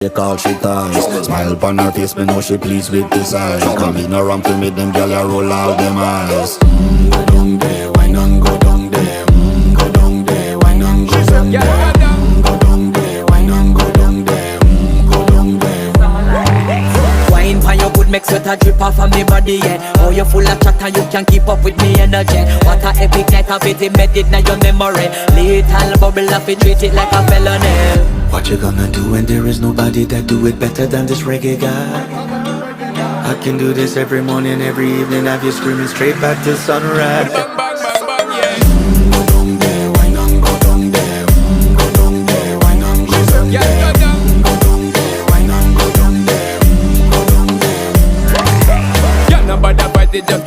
They call she ties. Smile upon her face, me know she pleased with this eyes. Come in around to meet them girl, you roll out them eyes. Go down there, why not go down there? Go down there, why not go down there? Go down there, why not go down there? Go down there. Wine for your good, make sweat a drip off of me body, yeah. Oh, you full of chatter, you can't keep up with me energy. What a epic night of it, embedded in your memory. Little bubble of it, treat it like a felony. What you gonna do when there is nobody that do it better than this reggae guy? I can do this every morning, every evening, have you screaming straight back to sunrise.